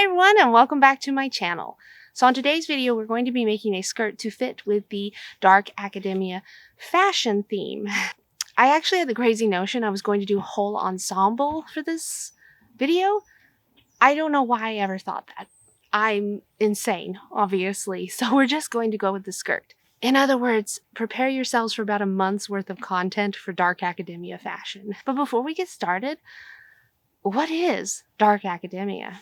Hi everyone and welcome back to my channel. So on today's video we're going to be making a skirt to fit with the dark academia fashion theme. I actually had the crazy notion I was going to do a whole ensemble for this video. I don't know why I ever thought that. I'm insane, obviously, so we're just going to go with the skirt. In other words, prepare yourselves for about a month's worth of content for dark academia fashion. But before we get started, what is dark academia?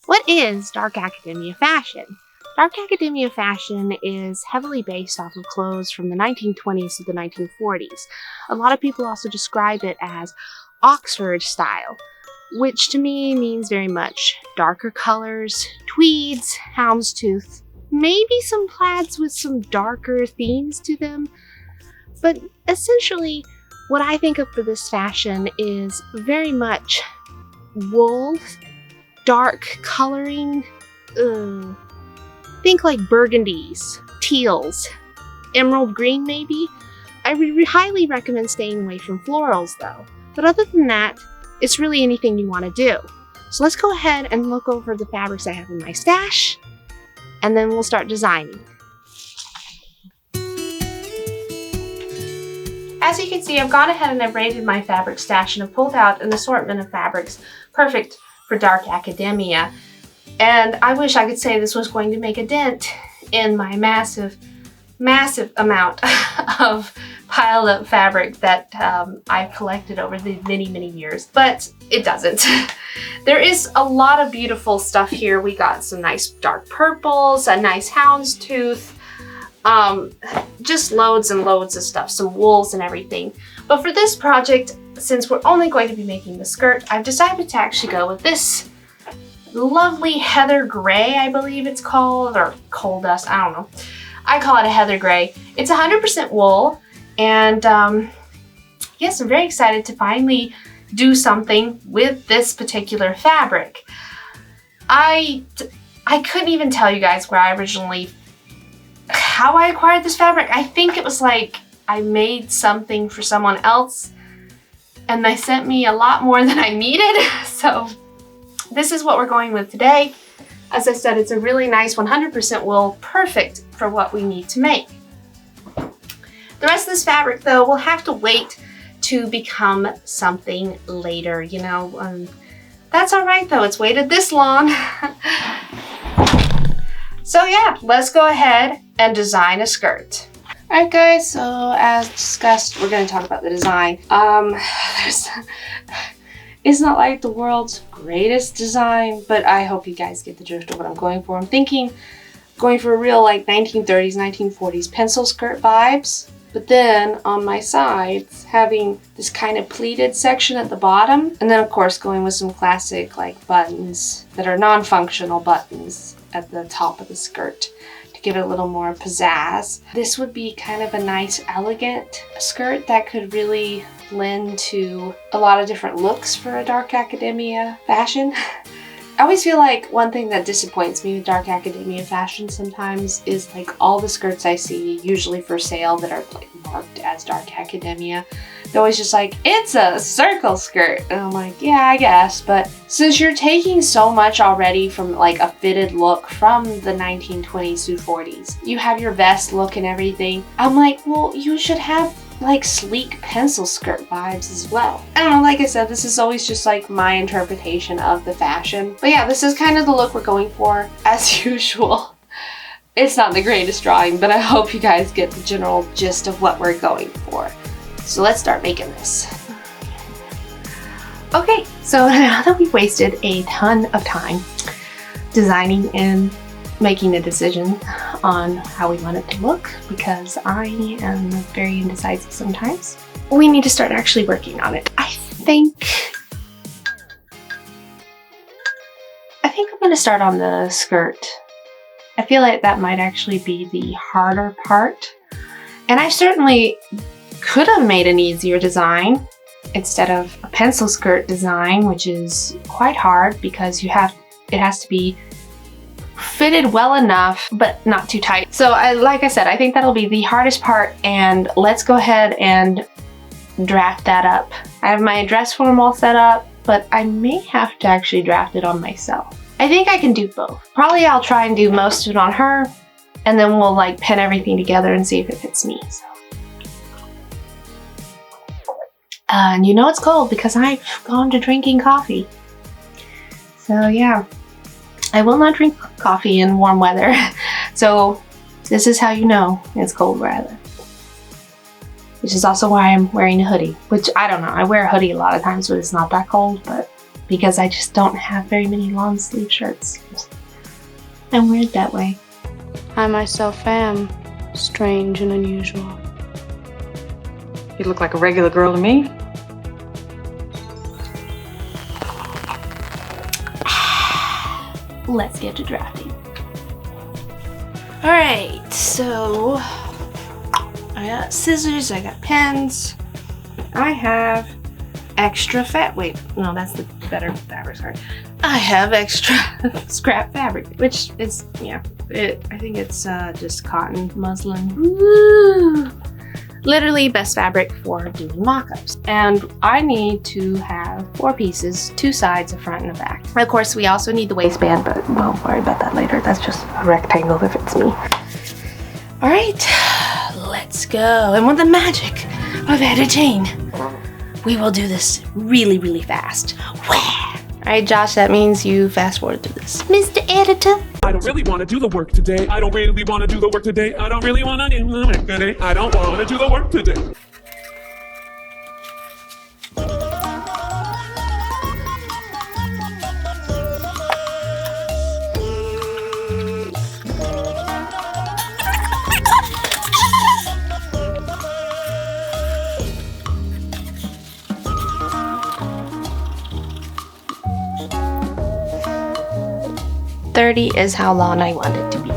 What is dark academia fashion? Dark academia fashion is heavily based off of clothes from the 1920s to the 1940s. A lot of people also describe it as Oxford style, which to me means very much darker colors, tweeds, houndstooth, maybe some plaids with some darker themes to them. But essentially, what I think of for this fashion is very much wool, dark coloring, think like burgundies, teals, emerald green maybe. I highly recommend staying away from florals though. But other than that, it's really anything you want to do. So let's go ahead and look over the fabrics I have in my stash, and then we'll start designing. As you can see, I've gone ahead and I've raided my fabric stash and have pulled out an assortment of fabrics perfect for dark academia. And I wish I could say this was going to make a dent in my massive amount of piled up fabric that I've collected over the many years, but it doesn't. There is a lot of beautiful stuff here. We got some nice dark purples, a nice houndstooth, just loads and loads of stuff, some wools and everything. But for this project, since we're only going to be making the skirt, I've decided to actually go with this lovely heather gray, I believe it's called, or coal dust, I don't know. I call it a heather gray. It's 100% wool, and yes, I'm very excited to finally do something with this particular fabric. I couldn't even tell you guys how I acquired this fabric. I think it was like I made something for someone else and they sent me a lot more than I needed. So this is what we're going with today. As I said, it's a really nice 100% wool, perfect for what we need to make. The rest of this fabric though will have to wait to become something later, you know. That's all right though, it's waited this long. So yeah, let's go ahead and design a skirt. Alright guys, so as discussed, we're going to talk about the design. It's not like the world's greatest design, but I hope you guys get the drift of what I'm going for. I'm thinking going for a real like 1930s, 1940s pencil skirt vibes, but then on my sides having this kind of pleated section at the bottom, and then of course going with some classic like buttons that are non-functional buttons at the top of the skirt to give it a little more pizzazz. This would be kind of a nice, elegant skirt that could really blend to a lot of different looks for a dark academia fashion. I always feel like one thing that disappoints me with dark academia fashion sometimes is like all the skirts I see, usually for sale, that are like marked as dark academia. They're always just like, it's a circle skirt. And I'm like, yeah, I guess. But since you're taking so much already from like a fitted look from the 1920s to 40s, you have your vest look and everything. I'm like, well, you should have like sleek pencil skirt vibes as well. I don't know, like I said, this is always just like my interpretation of the fashion. But yeah, this is kind of the look we're going for as usual. It's not the greatest drawing, but I hope you guys get the general gist of what we're going for. So let's start making this. Okay, so now that we've wasted a ton of time designing and making a decision on how we want it to look because I am very indecisive sometimes. We need to start actually working on it. I think I'm going to start on the skirt. I feel like that might actually be the harder part. And I certainly could have made an easier design instead of a pencil skirt design, which is quite hard because it has to be fitted well enough, but not too tight. So like I said, I think that'll be the hardest part, and let's go ahead and draft that up. I have my dress form all set up, but I may have to actually draft it on myself. I think I can do both. Probably I'll try and do most of it on her, and then we'll like pin everything together and see if it fits me. So. And you know it's cold because I've gone to drinking coffee. So yeah, I will not drink coffee in warm weather. So this is how you know it's cold where I live. Which is also why I'm wearing a hoodie, which I don't know. I wear a hoodie a lot of times when it's not that cold, but because I just don't have very many long sleeve shirts. I'm weird that way. I myself am strange and unusual. You look like a regular girl to me. Let's get to drafting. All right, so I got scissors, I got pens, I have extra wait, no, that's the better fabric, sorry. I have extra scrap fabric, which is, yeah, I think it's just cotton muslin. Woo! Literally best fabric for doing mock-ups. And I need to have 4 pieces, 2 sides, a front and a back. Of course, we also need the waistband, but we'll worry about that later. That's just a rectangle if it's me. All right, let's go. And with the magic of editing, we will do this really, really fast. All right, Josh, that means you fast forward through this. Mr. Editor. I don't really want to do the work today. I don't really want to do the work today. I don't really want to do the work today. I don't want to do the work today. .30 is how long I want it to be.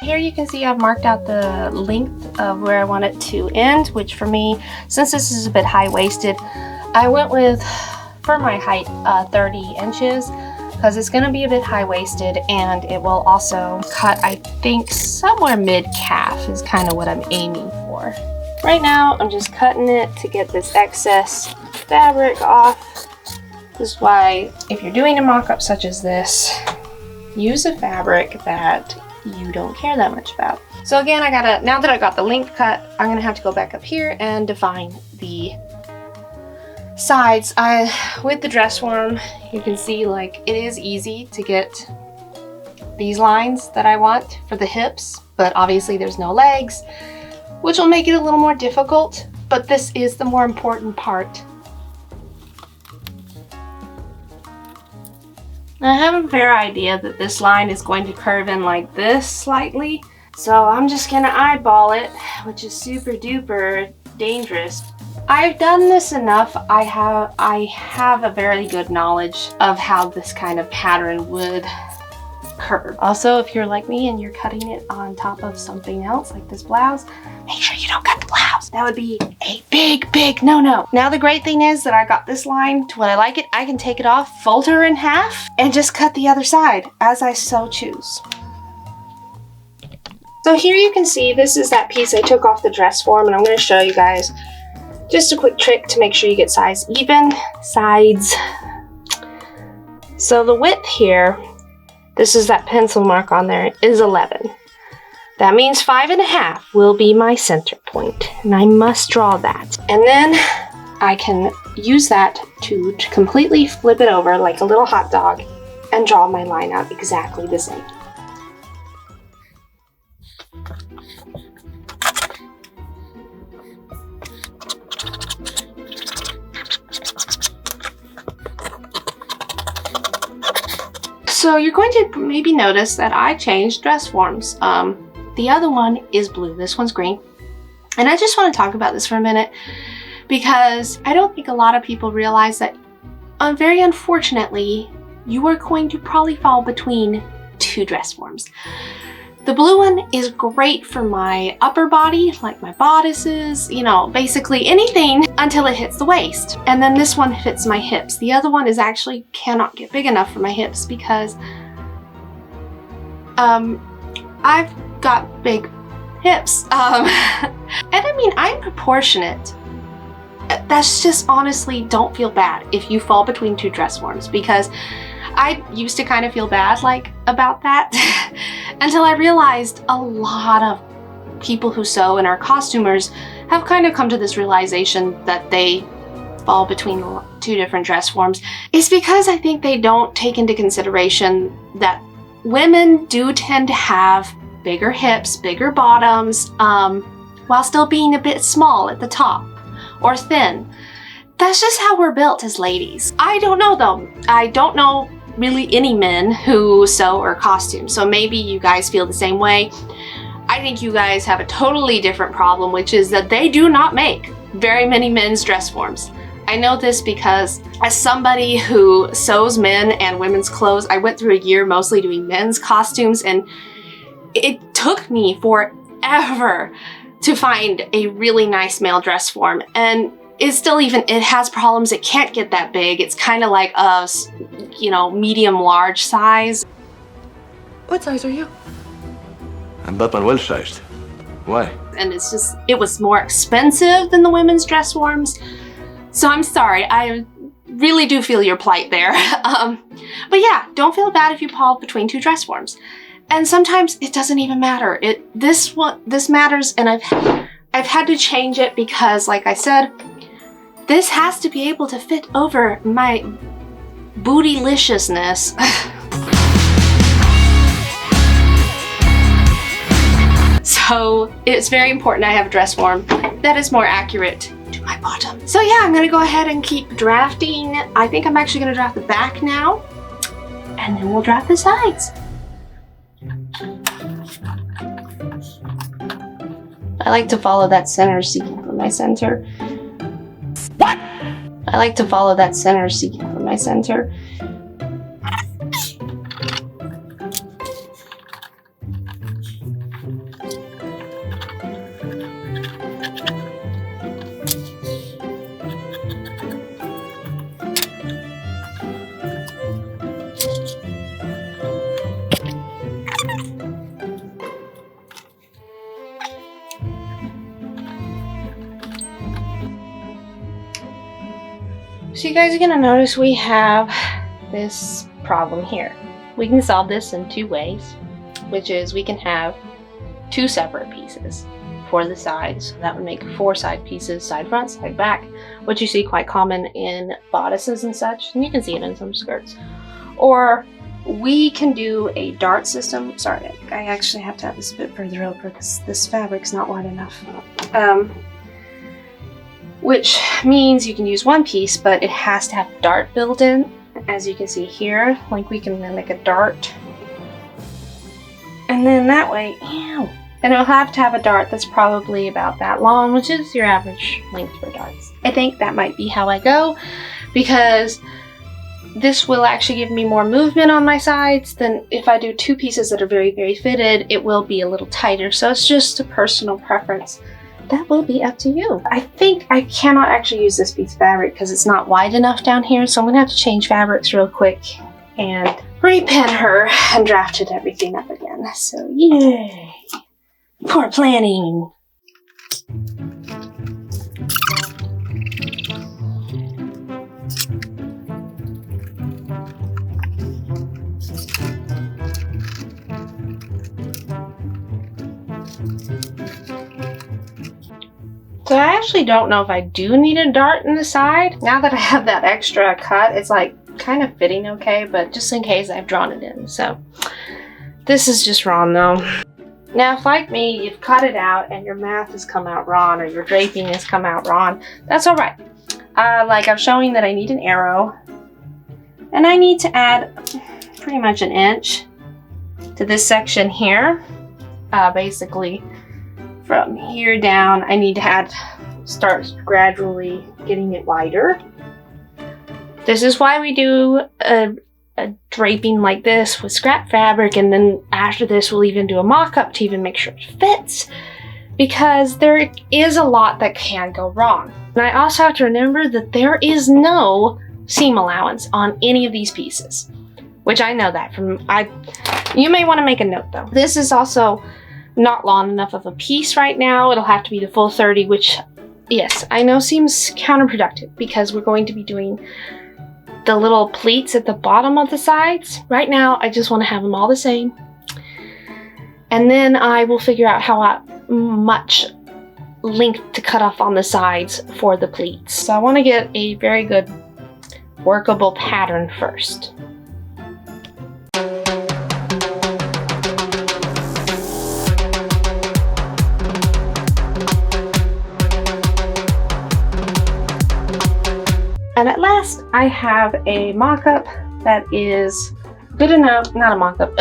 Here you can see I've marked out the length of where I want it to end, which for me, since this is a bit high-waisted, I went with, for my height, 30 inches, because it's going to be a bit high-waisted, and it will also cut, I think, somewhere mid-calf is kind of what I'm aiming for. Right now, I'm just cutting it to get this excess fabric off. This is why, if you're doing a mock-up such as this, use a fabric that you don't care that much about. So again, now that I got the length cut, I'm gonna have to go back up here and define the sides. With the dress form, you can see like it is easy to get these lines that I want for the hips, but obviously there's no legs, which will make it a little more difficult, but this is the more important part. I have a fair idea that this line is going to curve in like this slightly, so I'm just gonna eyeball it, which is super duper dangerous. I've done this enough. I have a very good knowledge of how this kind of pattern would curve. Also, if you're like me and you're cutting it on top of something else like this blouse, make sure you don't cut the blouse. That would be a big no-no. Now the great thing is that I got this line to when I like it, I can take it off, fold her in half, and just cut the other side as I so choose. So here you can see this is that piece I took off the dress form, and I'm going to show you guys just a quick trick to make sure you get sides even. Sides. So the width here, this is that pencil mark on there, is 11. That means 5.5 will be my center point, and I must draw that. And then I can use that to completely flip it over like a little hot dog and draw my line out exactly the same. So you're going to maybe notice that I changed dress forms. The other one is blue, this one's green. And I just want to talk about this for a minute because I don't think a lot of people realize that, very unfortunately, you are going to probably fall between two dress forms. The blue one is great for my upper body, like my bodices, you know, basically anything until it hits the waist. And then this one fits my hips. The other one is actually cannot get big enough for my hips because I've got big hips. And I mean, I'm proportionate. That's just honestly, don't feel bad if you fall between two dress forms, because I used to kind of feel bad about that until I realized a lot of people who sew and are costumers have kind of come to this realization that they fall between two different dress forms. It's because I think they don't take into consideration that women do tend to have bigger hips, bigger bottoms, while still being a bit small at the top or thin. That's just how we're built as ladies. I don't know though. I don't know really any men who sew or costume, so maybe you guys feel the same way. I think you guys have a totally different problem, which is that they do not make very many men's dress forms. I know this because as somebody who sews men and women's clothes, I went through a year mostly doing men's costumes, and it took me forever to find a really nice male dress form. And it's still it has problems. It can't get that big. It's kind of like a, you know, medium large size. What size are you? I'm Batman well sized. Why? And it's just, it was more expensive than the women's dress forms. So I'm sorry, I really do feel your plight there. But yeah, don't feel bad if you fall between two dress forms. And sometimes it doesn't even matter. This matters, and I've had to change it because, like I said, this has to be able to fit over my bootyliciousness. So it's very important I have a dress form that is more accurate to my bottom. So yeah, I'm gonna go ahead and keep drafting. I think I'm actually gonna draft the back now, and then we'll draft the sides. I like to follow that center seeking for my center. What? I like to follow that center seeking for my center. So you guys are gonna notice we have this problem here. We can solve this in two ways, which is we can have two separate pieces for the sides. That would make 4 side pieces, side front, side back, which you see quite common in bodices and such, and you can see it in some skirts. Or we can do a dart system. Sorry, I actually have to have this a bit further over because this fabric's not wide enough. Which means you can use one piece, but it has to have dart built in. As you can see here, like we can make a dart. And then that way, ew. And it'll have to have a dart that's probably about that long, which is your average length for darts. I think that might be how I go, because this will actually give me more movement on my sides than if I do 2 pieces that are very, very fitted. It will be a little tighter, so it's just a personal preference. That will be up to you. I think I cannot actually use this piece of fabric because it's not wide enough down here, so I'm gonna have to change fabrics real quick and repin her and drafted everything up again. So yay! Poor planning. So I actually don't know if I do need a dart in the side. Now that I have that extra cut, it's like kind of fitting okay, but just in case I've drawn it in. So this is just wrong though. Now if like me, you've cut it out and your math has come out wrong or your draping has come out wrong, that's all right. Like I'm showing that I need an arrow and I need to add pretty much an inch to this section here. Basically, from here down, I need to start gradually getting it wider. This is why we do a draping like this with scrap fabric, and then after this we'll even do a mock-up to even make sure it fits, because there is a lot that can go wrong. And I also have to remember that there is no seam allowance on any of these pieces, which I know that from you may want to make a note though. This is also not long enough of a piece right now. It'll have to be the full 30, which, yes, I know seems counterproductive because we're going to be doing the little pleats at the bottom of the sides. Right now, I just want to have them all the same. And then I will figure out how much length to cut off on the sides for the pleats. So I want to get a very good workable pattern first. And at last, I have a mock-up that is good enough, not a mock-up,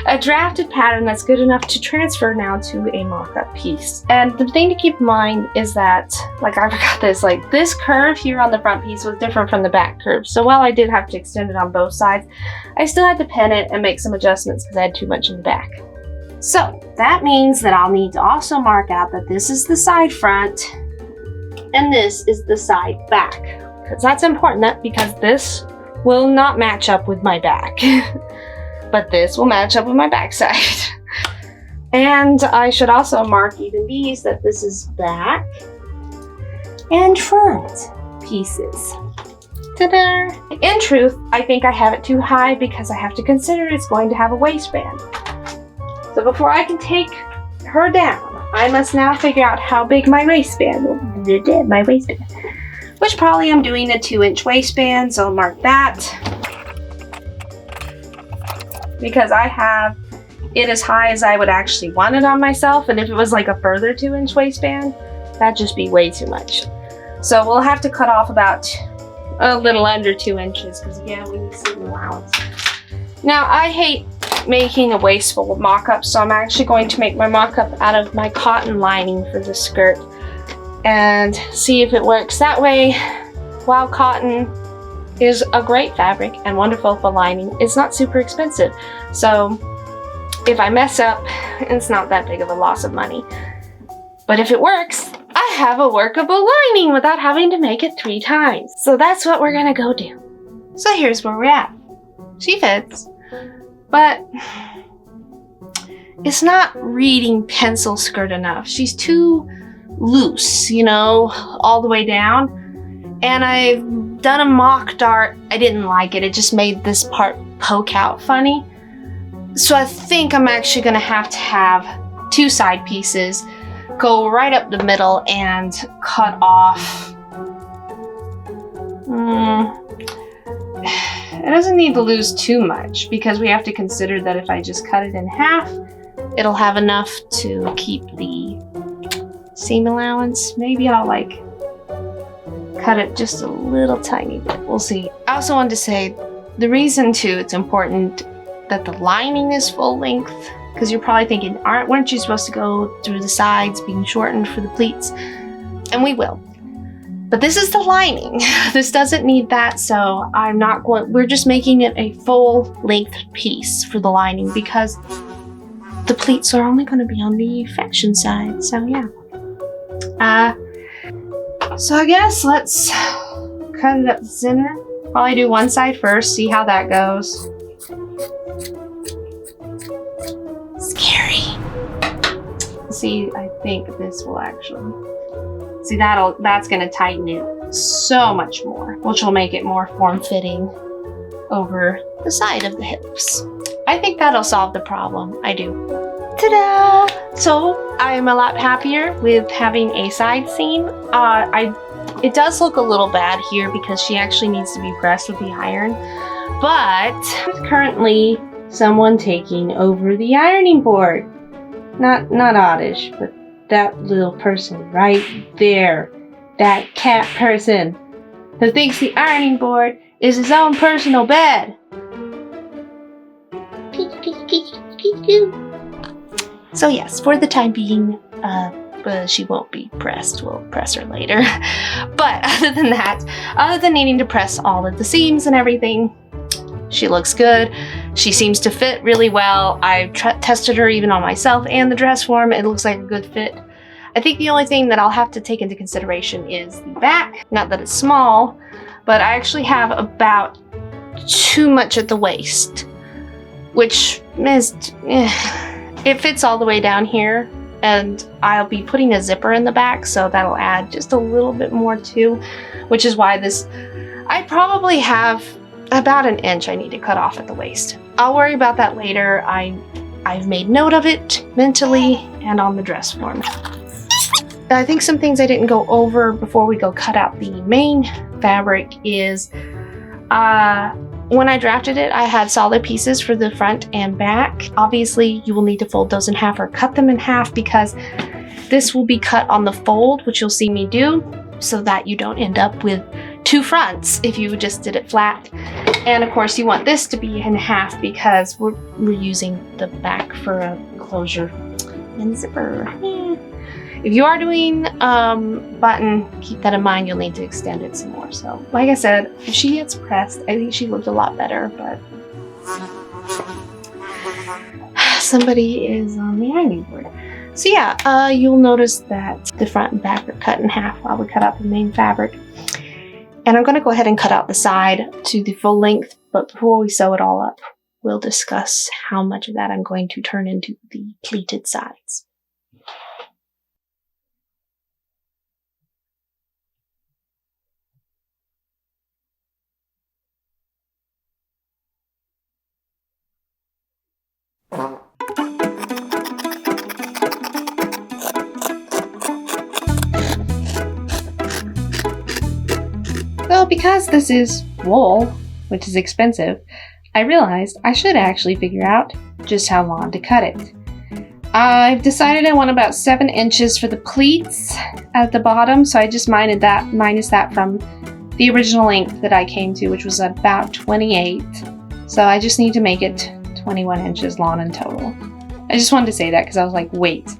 a drafted pattern that's good enough to transfer now to a mock-up piece. And the thing to keep in mind is that, like I forgot this, like this curve here on the front piece was different from the back curve. So while I did have to extend it on both sides, I still had to pin it and make some adjustments because I had too much in the back. So that means that I'll need to also mark out that this is the side front and this is the side back. Because that's important, because this will not match up with my back. But this will match up with my backside. And I should also mark even these that this is back and front pieces. Ta-da! In truth, I think I have it too high because I have to consider it's going to have a waistband. So before I can take her down, I must now figure out how big my waistband will be. My waistband. Which probably I'm doing a 2-inch waistband, so I'll mark that. Because I have it as high as I would actually want it on myself, and if it was like a further 2-inch waistband, that'd just be way too much. So we'll have to cut off about a little under 2 inches, because again, we need seam allowance. Now, I hate making a wasteful mock-up, so I'm actually going to make my mock-up out of my cotton lining for the skirt and see if it works that way. While cotton is a great fabric and wonderful for lining, it's not super expensive. So if I mess up, it's not that big of a loss of money. But if it works, I have a workable lining without having to make it 3 times. So that's what we're gonna go do. So here's where we're at. She fits, but it's not reading pencil skirt enough. She's too loose, you know, all the way down. And I've done a mock dart. I didn't like it. It just made this part poke out funny. So I think I'm actually gonna have to have 2 side pieces go right up the middle and cut off. It doesn't need to lose too much because we have to consider that if I just cut it in half, it'll have enough to keep the seam allowance. Maybe I'll like cut it just a little tiny bit. We'll see. I also wanted to say the reason too it's important that the lining is full length, because you're probably thinking, weren't you supposed to go through the sides being shortened for the pleats? And we will. But this is the lining. This doesn't need that, so we're just making it a full length piece for the lining because the pleats are only going to be on the fashion side, so yeah. So I guess let's cut it up the center. Probably do one side first, see how that goes. Scary. See, I think this will actually, see that's gonna tighten it so much more, which will make it more form-fitting over the side of the hips. I think that'll solve the problem. I do. Ta-da! So I'm a lot happier with having a side seam. It does look a little bad here because she actually needs to be pressed with the iron, but there's currently someone taking over the ironing board. Not Oddish, but that little person right there. That cat person who thinks the ironing board is his own personal bed. So yes, for the time being, she won't be pressed. We'll press her later. But other than that, other than needing to press all of the seams and everything, she looks good. She seems to fit really well. I tested her even on myself and the dress form. It looks like a good fit. I think the only thing that I'll have to take into consideration is the back. Not that it's small, but I actually have about too much at the waist, which is, it fits all the way down here. And I'll be putting a zipper in the back, so that'll add just a little bit more too, which is why I probably have about an inch I need to cut off at the waist. I'll worry about that later. I've made note of it mentally and on the dress form. I think some things I didn't go over before we go cut out the main fabric is, when I drafted it, I had solid pieces for the front and back. Obviously, you will need to fold those in half or cut them in half because this will be cut on the fold, which you'll see me do, so that you don't end up with two fronts if you just did it flat. And of course, you want this to be in half because we're using the back for a closure and zipper. If you are doing button, keep that in mind. You'll need to extend it some more. So, like I said, if she gets pressed, I think she looked a lot better, but somebody is on the ironing board. So yeah, you'll notice that the front and back are cut in half while we cut out the main fabric. And I'm going to go ahead and cut out the side to the full length, but before we sew it all up, we'll discuss how much of that I'm going to turn into the pleated sides. So because this is wool, which is expensive, I realized I should actually figure out just how long to cut it. I've decided I want about 7 inches for the pleats at the bottom, so I just minus that from the original length that I came to, which was about 28. So I just need to make it 21 inches long in total. I just wanted to say that because I was like, wait,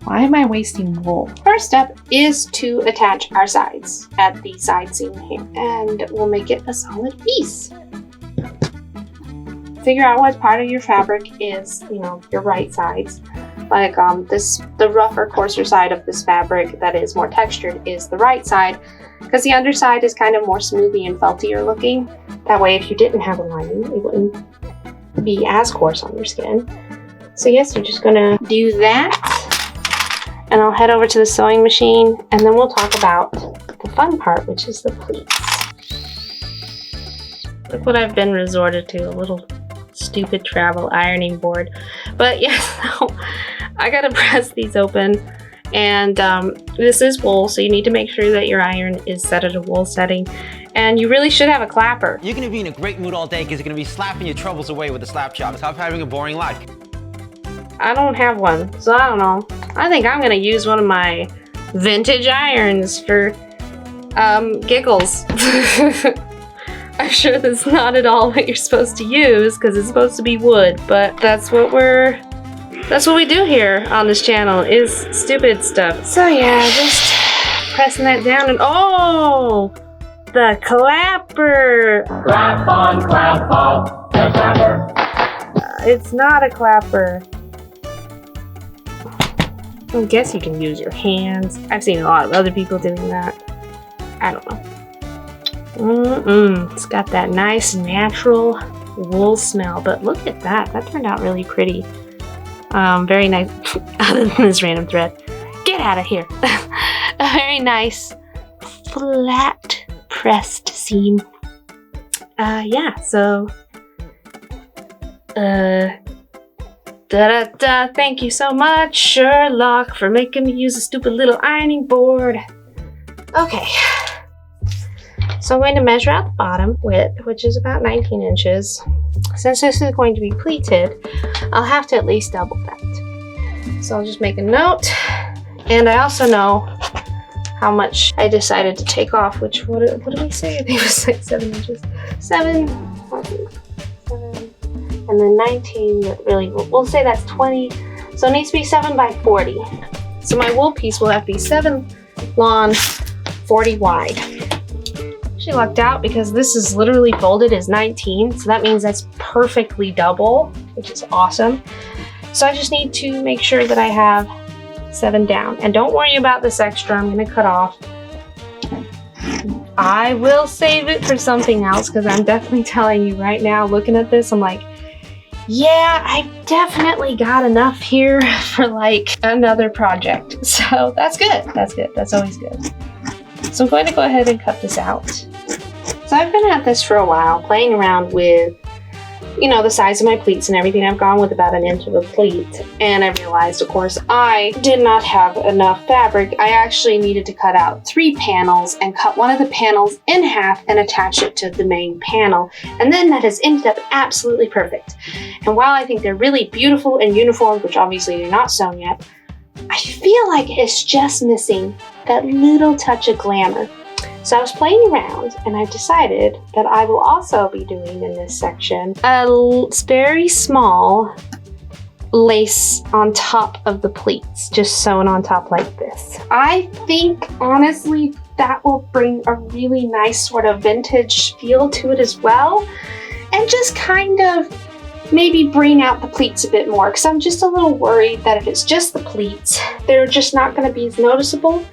why am I wasting wool? First step is to attach our sides at the side seam here, and we'll make it a solid piece. Figure out what part of your fabric is, your right sides. Like the rougher, coarser side of this fabric that is more textured is the right side, because the underside is kind of more smoothy and feltier looking. That way, if you didn't have a lining, it wouldn't be as coarse on your skin. So yes, you're just gonna do that. And I'll head over to the sewing machine, and then we'll talk about the fun part, which is the pleats. Look what I've been resorted to, a little stupid travel ironing board. But yeah, so I gotta press these open, and this is wool, so you need to make sure that your iron is set at a wool setting. And you really should have a clapper. You're gonna be in a great mood all day because you're gonna be slapping your troubles away with a slap chop. Stop having a boring life. I don't have one, so I don't know. I think I'm gonna use one of my vintage irons for giggles. I'm sure that's not at all what you're supposed to use because it's supposed to be wood, but that's what we do here on this channel is stupid stuff. So yeah, just pressing that down and oh, the clapper. Clap on, the clapper. It's not a clapper. I guess you can use your hands. I've seen a lot of other people doing that. I don't know. It's got that nice natural wool smell, but look at that. That turned out really pretty. Very nice. Other than this random thread. Get out of here. A very nice flat pressed seam. Yeah, so thank you so much, Sherlock, for making me use a stupid little ironing board. Okay, so I'm going to measure out the bottom width, which is about 19 inches. Since this is going to be pleated, I'll have to at least double that. So I'll just make a note, and I also know how much I decided to take off, which, what did we say? I think it was like 7 inches. 7, and then 19, really, we'll say that's 20. So it needs to be 7 by 40. So my wool piece will have to be 7 long, 40 wide. She lucked out because this is literally folded as 19, so that means that's perfectly double, which is awesome. So I just need to make sure that I have 7 down. And don't worry about this extra, I'm gonna cut off. I will save it for something else because I'm definitely telling you right now, looking at this, I'm like, yeah, I definitely got enough here for like another project. So that's good, that's good, that's always good. So I'm going to go ahead and cut this out. So I've been at this for a while, playing around with, you know, the size of my pleats and everything. I've gone with about 1 inch of a pleat, and I realized, of course, I did not have enough fabric. I actually needed to cut out 3 panels and cut one of the panels in half and attach it to the main panel. And then that has ended up absolutely perfect. And while I think they're really beautiful and uniform, which obviously they're not sewn yet, I feel like it's just missing that little touch of glamour. So I was playing around and I decided that I will also be doing in this section a very small lace on top of the pleats, just sewn on top like this. I think honestly that will bring a really nice sort of vintage feel to it as well, and just kind of maybe bring out the pleats a bit more, because I'm just a little worried that if it's just the pleats, they're just not going to be as noticeable.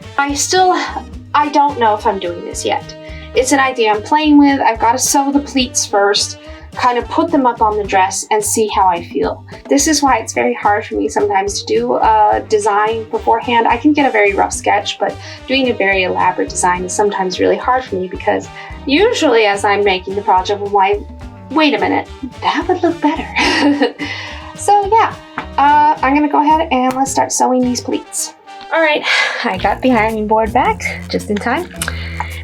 I don't know if I'm doing this yet. It's an idea I'm playing with. I've got to sew the pleats first, kind of put them up on the dress and see how I feel. This is why it's very hard for me sometimes to do a design beforehand. I can get a very rough sketch, but doing a very elaborate design is sometimes really hard for me because usually as I'm making the project, I'm like, wait a minute, that would look better. So yeah, I'm gonna go ahead and let's start sewing these pleats. All right, I got the ironing board back just in time.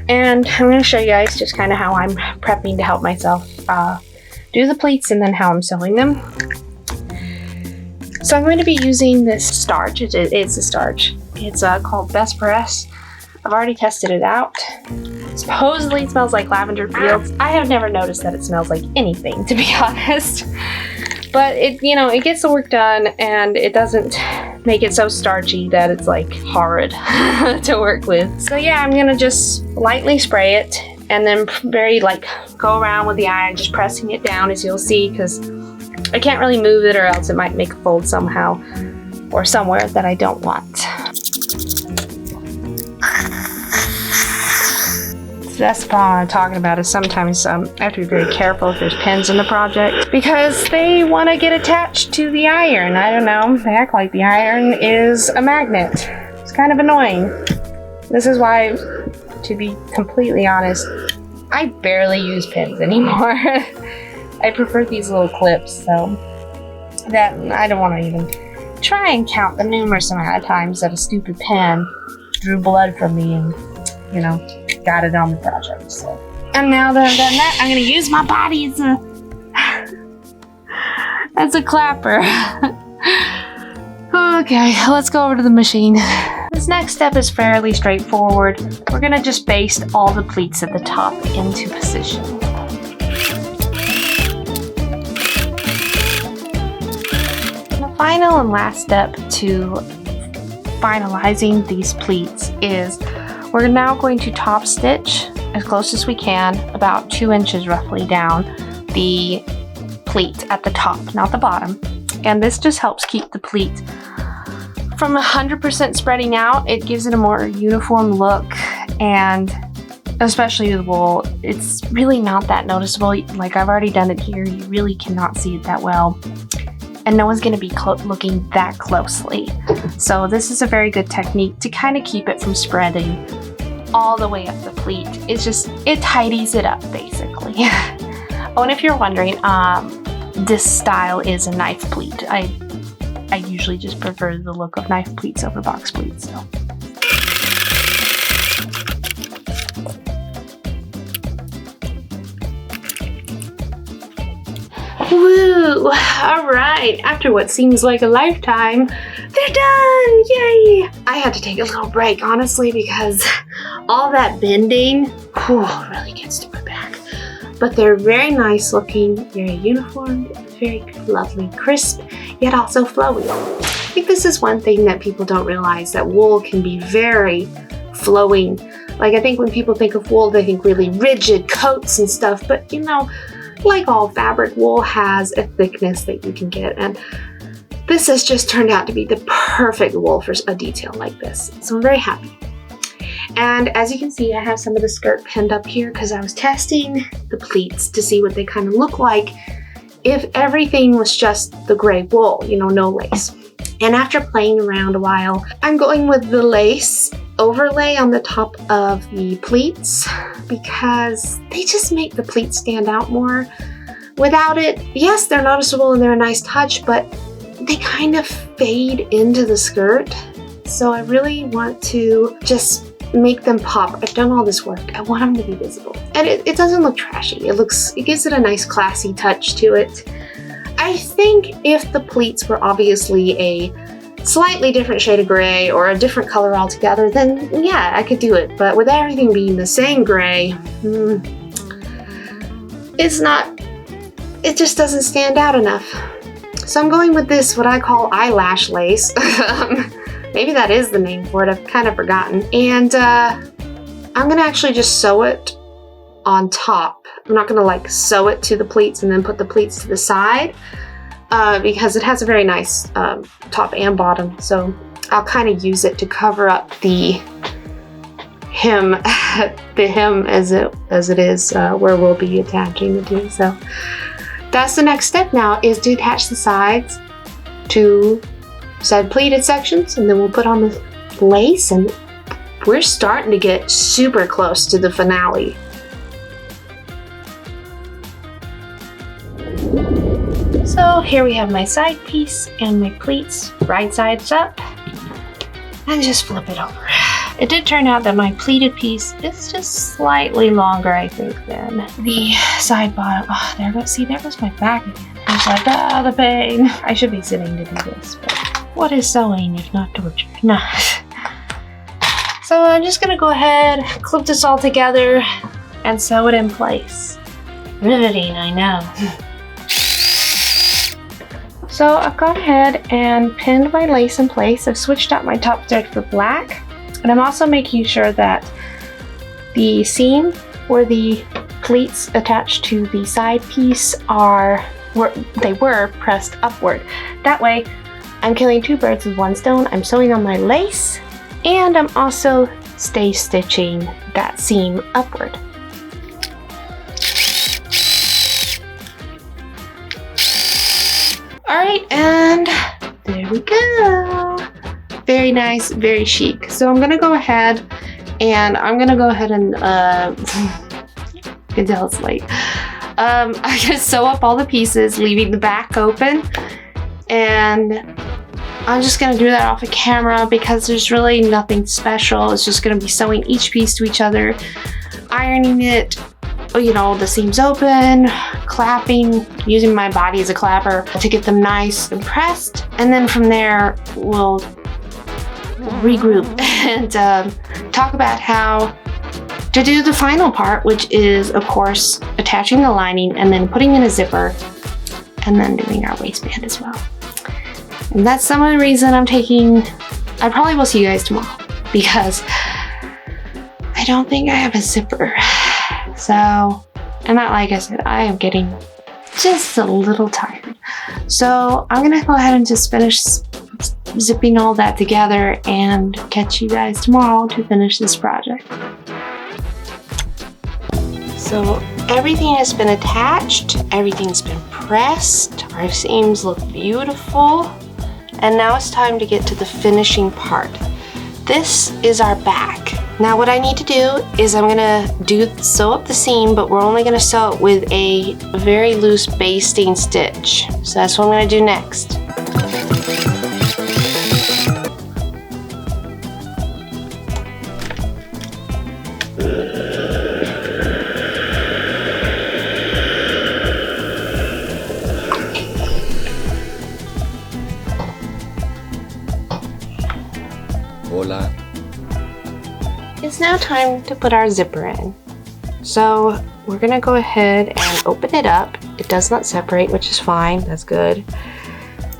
And I'm gonna show you guys just kind of how I'm prepping to help myself do the pleats and then how I'm sewing them. So I'm going to be using this starch. It's a starch. It's called Best Press. I've already tested it out. Supposedly it smells like lavender fields. I have never noticed that it smells like anything, to be honest. But it, you know, it gets the work done and it doesn't make it so starchy that it's like horrid to work with. So yeah, I'm gonna just lightly spray it and then go around with the iron, just pressing it down, as you'll see, because I can't really move it or else it might make a fold somehow or somewhere that I don't want. So that's the problem I'm talking about, is sometimes I have to be very careful if there's pins in the project because they want to get attached to the iron. I don't know, they act like the iron is a magnet. It's kind of annoying. This is why, to be completely honest, I barely use pins anymore. I prefer these little clips, so that I don't want to even try and count the numerous amount of times that a stupid pen drew blood from me and, you know, got it on the project. So, and now that I've done that, I'm gonna use my body as a clapper. Okay, let's go over to the machine. This next step is fairly straightforward. We're gonna just baste all the pleats at the top into position. The final and last step to finalizing these pleats is we're now going to top stitch as close as we can, about 2 inches roughly down the pleat at the top, not the bottom. And this just helps keep the pleat from 100% spreading out. It gives it a more uniform look, and especially the wool, it's really not that noticeable. Like, I've already done it here, you really cannot see it that well. And no one's gonna be looking that closely. So this is a very good technique to kind of keep it from spreading all the way up the pleat. It tidies it up, basically. Oh, and if you're wondering, this style is a knife pleat. I usually just prefer the look of knife pleats over box pleats, so. Woo! Alright, after what seems like a lifetime, they're done! Yay! I had to take a little break, honestly, because all that bending really gets to my back. But they're very nice looking, very uniform, very lovely, crisp, yet also flowy. I think this is one thing that people don't realize, that wool can be very flowing. Like, I think when people think of wool, they think really rigid coats and stuff, but you know, like all fabric, wool has a thickness that you can get, and this has just turned out to be the perfect wool for a detail like this. So I'm very happy. And as you can see, I have some of the skirt pinned up here because I was testing the pleats to see what they kind of look like if everything was just the gray wool, you know, no lace. And after playing around a while, I'm going with the lace overlay on the top of the pleats because they just make the pleats stand out more. Without it, yes, they're noticeable and they're a nice touch, but they kind of fade into the skirt. So I really want to just make them pop. I've done all this work. I want them to be visible. And it doesn't look trashy. It gives it a nice classy touch to it. I think if the pleats were obviously a slightly different shade of gray or a different color altogether, then yeah, I could do it. But with everything being the same gray, it just doesn't stand out enough. So I'm going with this, what I call eyelash lace. Maybe that is the name for it, I've kind of forgotten. And I'm gonna actually just sew it on top. I'm not gonna like sew it to the pleats and then put the pleats to the side because it has a very nice top and bottom. So I'll kind of use it to cover up the hem, as it is where we'll be attaching the two. So that's the next step now, is to attach the sides to said pleated sections, and then we'll put on the lace, and we're starting to get super close to the finale. So here we have my side piece and my pleats right sides up, and just flip it over. It did turn out that my pleated piece is just slightly longer, I think, than the side bottom. Oh, there goes my back again. I was like, the pain. I should be sitting to do this, but what is sewing if not torture? Nah. So I'm just gonna go ahead, clip this all together, and sew it in place. Riveting, I know. So I've gone ahead and pinned my lace in place. I've switched out my top thread for black, and I'm also making sure that the seam where the pleats attached to the side piece were pressed upward. That way, I'm killing two birds with one stone. I'm sewing on my lace, and I'm also stay stitching that seam upward. All right, and there we go. Very nice, very chic. So I'm gonna go ahead and you can tell it's late. I'm gonna sew up all the pieces, leaving the back open, and I'm just gonna do that off of camera because there's really nothing special. It's just gonna be sewing each piece to each other, ironing it, you know, the seams open, clapping, using my body as a clapper to get them nice and pressed. And then from there, we'll regroup and talk about how to do the final part, which is, of course, attaching the lining and then putting in a zipper and then doing our waistband as well. And that's some of the reason I probably will see you guys tomorrow because I don't think I have a zipper. So, and like I said, I am getting just a little tired. So I'm gonna go ahead and just finish zipping all that together and catch you guys tomorrow to finish this project. So everything has been attached, everything's been pressed, our seams look beautiful, and now it's time to get to the finishing part. This is our back. Now what I need to do is I'm gonna sew up the seam, but we're only gonna sew it with a very loose basting stitch. So that's what I'm gonna do next. Hola. It's now time to put our zipper in. So we're gonna go ahead and open it up It does not separate, which is fine. That's good.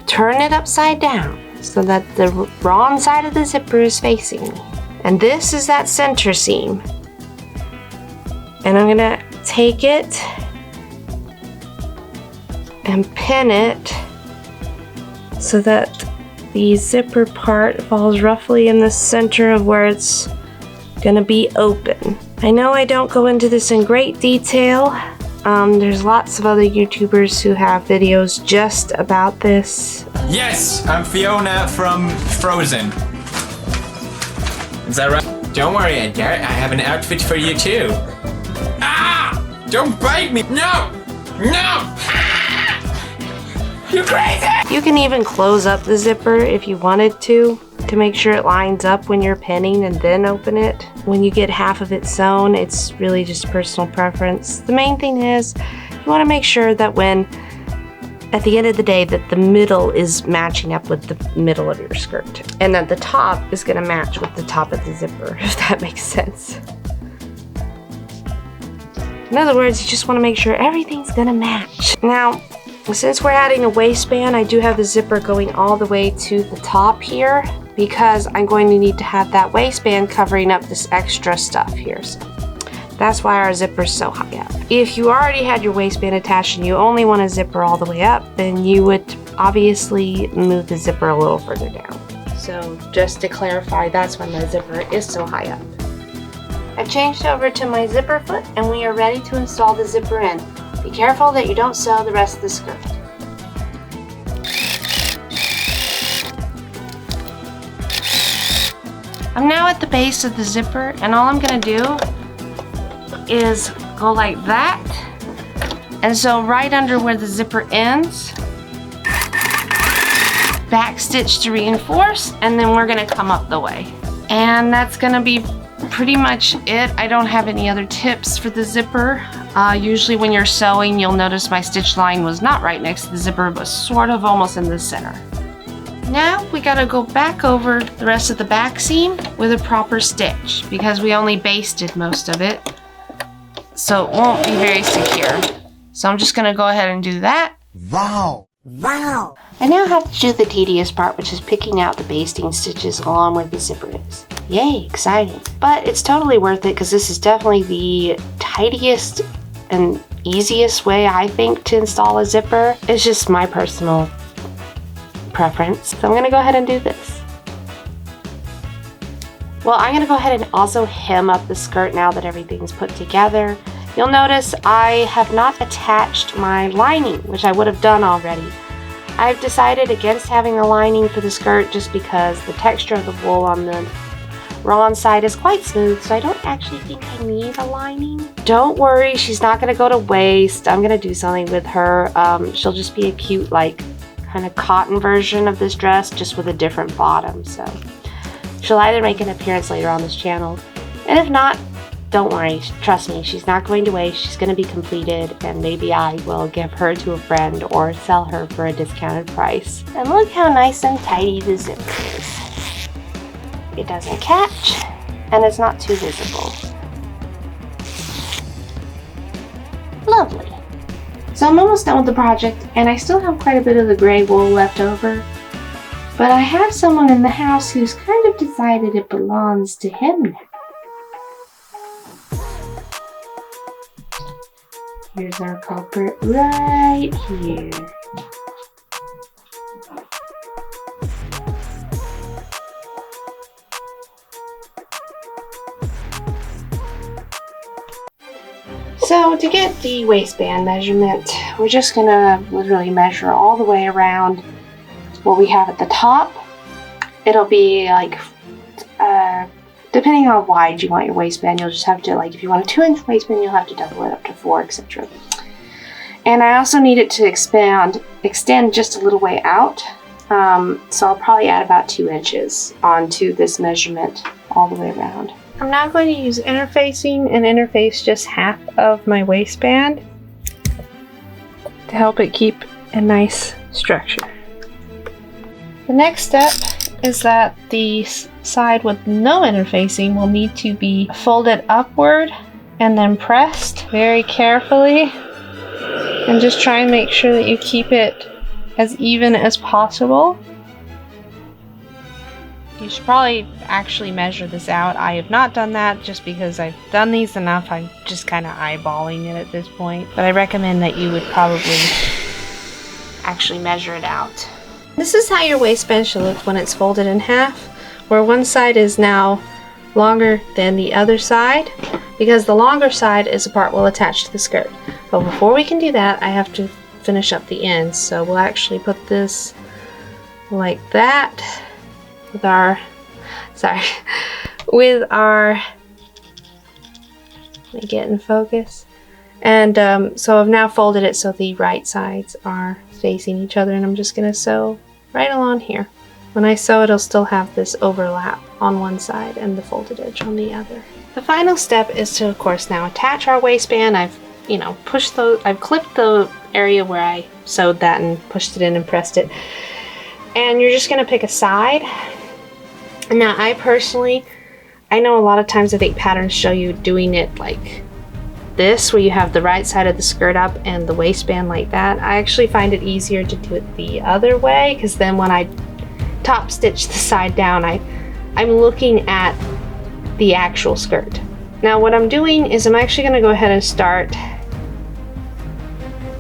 Turn it upside down so that the wrong side of the zipper is facing me. And this is that center seam. And I'm gonna take it and pin it so that the zipper part falls roughly in the center of where it's gonna be open. I know I don't go into this in great detail. There's lots of other YouTubers who have videos just about this. Yes, I'm Fiona from Frozen. Is that right? Don't worry, Edgar. I have an outfit for you too. Ah! Don't bite me! No! No! You crazy! You can even close up the zipper if you wanted to make sure it lines up when you're pinning and then open it. When you get half of it sewn, it's really just personal preference. The main thing is you want to make sure that when, at the end of the day, that the middle is matching up with the middle of your skirt and that the top is going to match with the top of the zipper, if that makes sense. In other words, you just want to make sure everything's going to match. Now, since we're adding a waistband, I do have the zipper going all the way to the top here because I'm going to need to have that waistband covering up this extra stuff here. So that's why our zipper's so high up. If you already had your waistband attached and you only want a zipper all the way up, then you would obviously move the zipper a little further down. So just to clarify, that's why my zipper is so high up. I've changed over to my zipper foot and we are ready to install the zipper in. Be careful that you don't sew the rest of the skirt. I'm now at the base of the zipper and all I'm gonna do is go like that. And so right under where the zipper ends, back stitch to reinforce, and then we're gonna come up the way. And that's gonna be pretty much it. I don't have any other tips for the zipper. Usually when you're sewing, you'll notice my stitch line was not right next to the zipper, but sort of almost in the center. Now we gotta go back over the rest of the back seam with a proper stitch because we only basted most of it, so it won't be very secure. So I'm just gonna go ahead and do that. Wow! Wow! I now have to do the tedious part, which is picking out the basting stitches along where the zipper is. Yay, exciting. But it's totally worth it because this is definitely the tidiest and easiest way, I think, to install a zipper. It's just my personal preference. So I'm gonna go ahead and do this. Well, I'm gonna go ahead and also hem up the skirt now that everything's put together. You'll notice I have not attached my lining, which I would have done already. I've decided against having a lining for the skirt just because the texture of the wool on the raw side is quite smooth, so I don't actually think I need a lining. Don't worry, she's not gonna go to waste. I'm gonna do something with her. She'll just be a cute, like, kind of cotton version of this dress, just with a different bottom, so she'll either make an appearance later on this channel, and if not, don't worry, trust me, she's not going to waste. She's going to be completed, and maybe I will give her to a friend or sell her for a discounted price. And look how nice and tidy the zipper is. It doesn't catch, and it's not too visible. Lovely. So I'm almost done with the project, and I still have quite a bit of the gray wool left over, but I have someone in the house who's kind of decided it belongs to him now. Here's our culprit right here. So to get the waistband measurement, we're just gonna literally measure all the way around what we have at the top. It'll be like, depending on how wide you want your waistband, you'll just have to, like, if you want a 2-inch waistband, you'll have to double it up to 4, etc. And I also need it to extend just a little way out. So I'll probably add about 2 inches onto this measurement all the way around. I'm now going to use interfacing and interface just half of my waistband to help it keep a nice structure. The next step is that the side with no interfacing will need to be folded upward and then pressed very carefully And just try and make sure that you keep it as even as possible. You should probably actually measure this out. I have not done that just because I've done these enough. I'm just kind of eyeballing it at this point. But I recommend that you would probably actually measure it out. This is how your waistband should look when it's folded in half, where one side is now longer than the other side, because the longer side is the part we'll attach to the skirt. But before we can do that, I have to finish up the ends. So we'll actually put this like that with our, with our, let me get in focus. And so I've now folded it so the right sides are facing each other, and I'm just gonna sew right along here. When I sew, it'll still have this overlap on one side and the folded edge on the other. The final step is to, of course, now attach our waistband. I've, I've clipped the area where I sewed that and pushed it in and pressed it. And you're just gonna pick a side. Now, I know a lot of times I think patterns show you doing it like this, where you have the right side of the skirt up and the waistband like that. I actually find it easier to do it the other way, because then when I top stitch the side down, I'm looking at the actual skirt. Now what I'm doing is I'm actually going to go ahead and start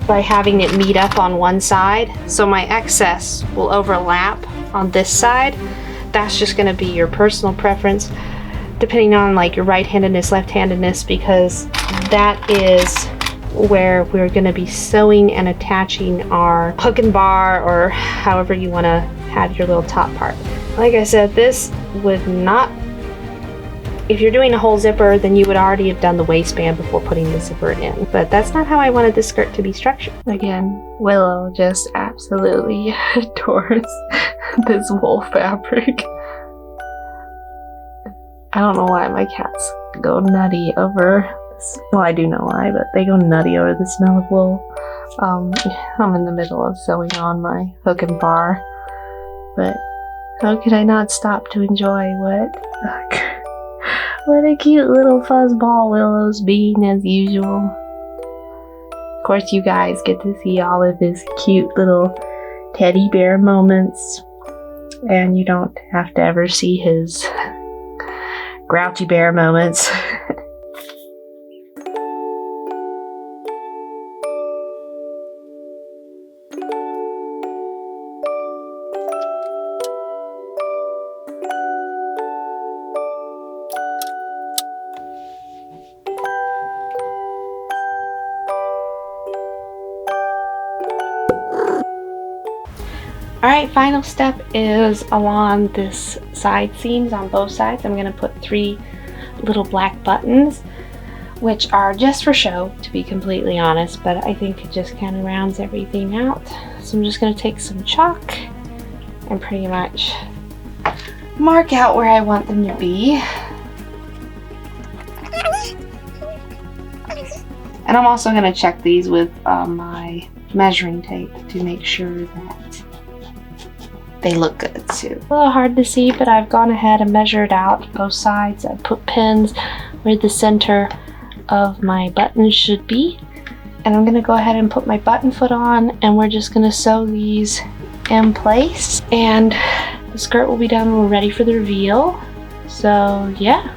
by having it meet up on one side, so my excess will overlap on this side. That's just going to be your personal preference, depending on like your right-handedness, left-handedness, because that is where we're going to be sewing and attaching our hook and bar, or however you want to have your little top part. Like I said, this would not, if you're doing a whole zipper, then you would already have done the waistband before putting the zipper in, but that's not how I wanted this skirt to be structured. Again, Willow just absolutely adores this wool fabric. I don't know why my cats go nutty over this. Well, I do know why, but they go nutty over the smell of wool. I'm in the middle of sewing on my hook and bar, but how could I not stop to enjoy what a cute little fuzzball Willow's being as usual. Of course, you guys get to see all of his cute little teddy bear moments, and you don't have to ever see his grouchy bear moments. Alright, final step is along this side seams on both sides. I'm going to put 3 little black buttons, which are just for show, to be completely honest, but I think it just kind of rounds everything out. So I'm just going to take some chalk and pretty much mark out where I want them to be. And I'm also going to check these with my measuring tape to make sure that they look good too. A little hard to see, but I've gone ahead and measured out both sides. I put pins where the center of my buttons should be. And I'm gonna go ahead and put my button foot on, and we're just gonna sew these in place. And the skirt will be done when we're ready for the reveal. So yeah.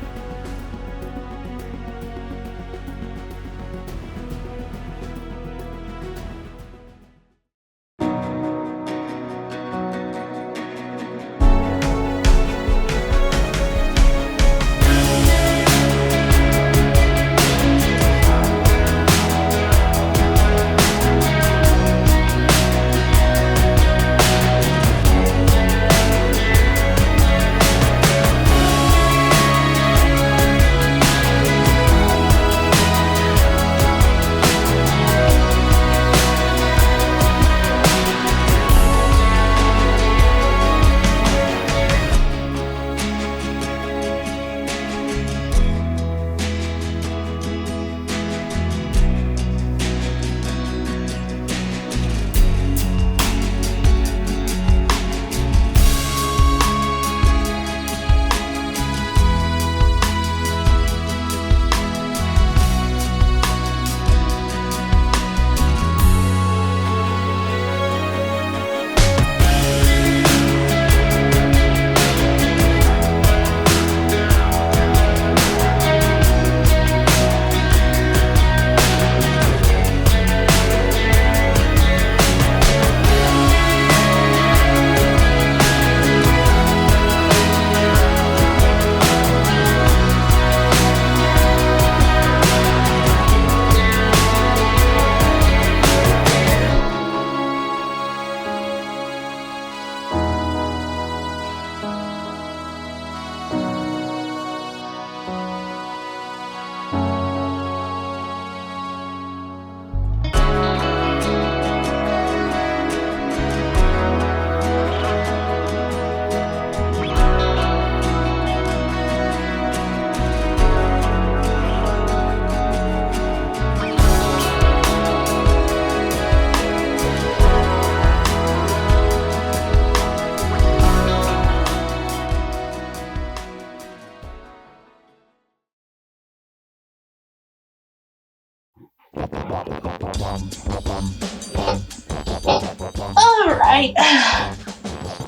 Alright,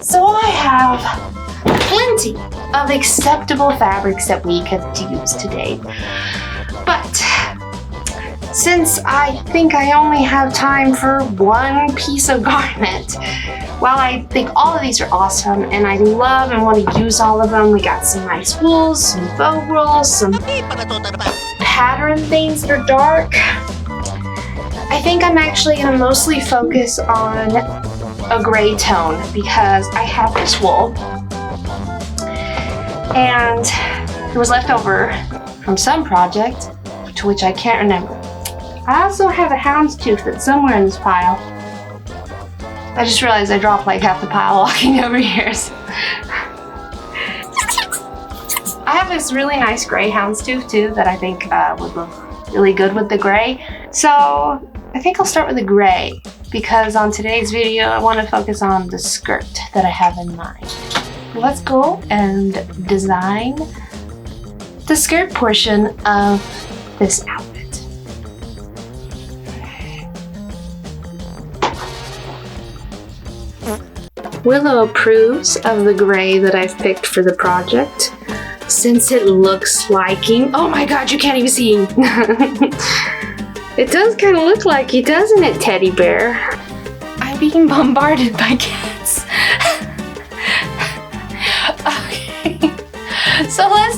so I have plenty of acceptable fabrics that we could use today. But since I think I only have time for one piece of garment, while I think all of these are awesome and I love and want to use all of them, we got some nice wools, some faux wools, some pattern things that are dark. I think I'm actually going to mostly focus on a gray tone because I have this wool and it was left over from some project to which I can't remember. I also have a houndstooth that's somewhere in this pile. I just realized I dropped like half the pile walking over here. So. I have this really nice gray houndstooth too that I think would look really good with the gray. So I think I'll start with the gray because on today's video I want to focus on the skirt that I have in mind. Let's go and design the skirt portion of this outfit. Willow approves of the gray that I've picked for the project since it looks liking. Oh my god, you can't even see. It does kind of look like it, doesn't it, teddy bear? I'm being bombarded by cats. Okay, so let's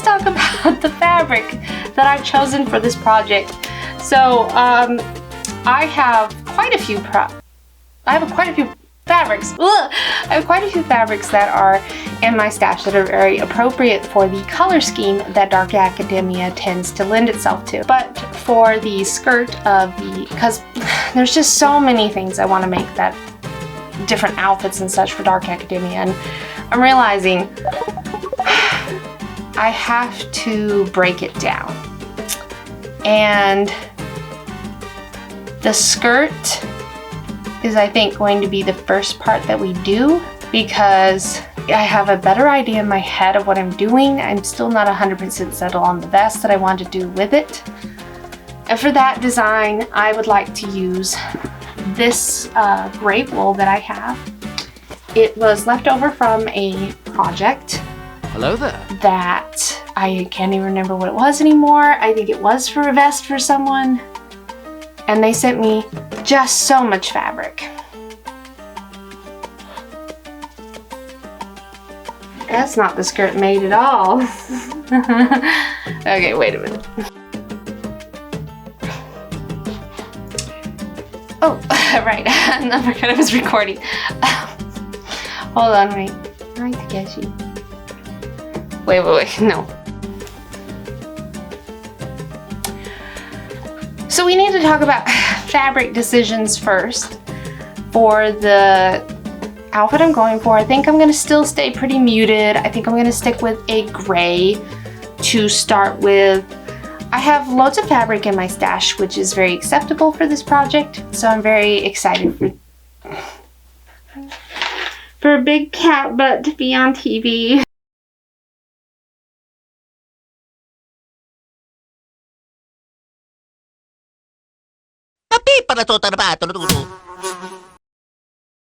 talk about the fabric that I've chosen for this project. So I have quite a few fabrics. Ugh! I have quite a few fabrics that are in my stash that are very appropriate for the color scheme that dark academia tends to lend itself to. But for the skirt of because there's just so many things I want to make that different outfits and such for dark academia, and I'm realizing I have to break it down. And the skirt is, I think, going to be the first part that we do because I have a better idea in my head of what I'm doing. I'm still not 100% settled on the vest that I want to do with it. And for that design, I would like to use this gray wool that I have. It was left over from a project. Hello there. That I can't even remember what it was anymore. I think it was for a vest for someone. And they sent me just so much fabric. That's not the skirt made at all. Okay, wait a minute. Oh, right, I forgot I was recording. Hold on, wait. I like to get you. Wait, no. So we need to talk about fabric decisions first. For the outfit I'm going for, I think I'm going to still stay pretty muted. I think I'm going to stick with a gray to start with. I have loads of fabric in my stash, which is very acceptable for this project. So I'm very excited for a big cat butt to be on TV.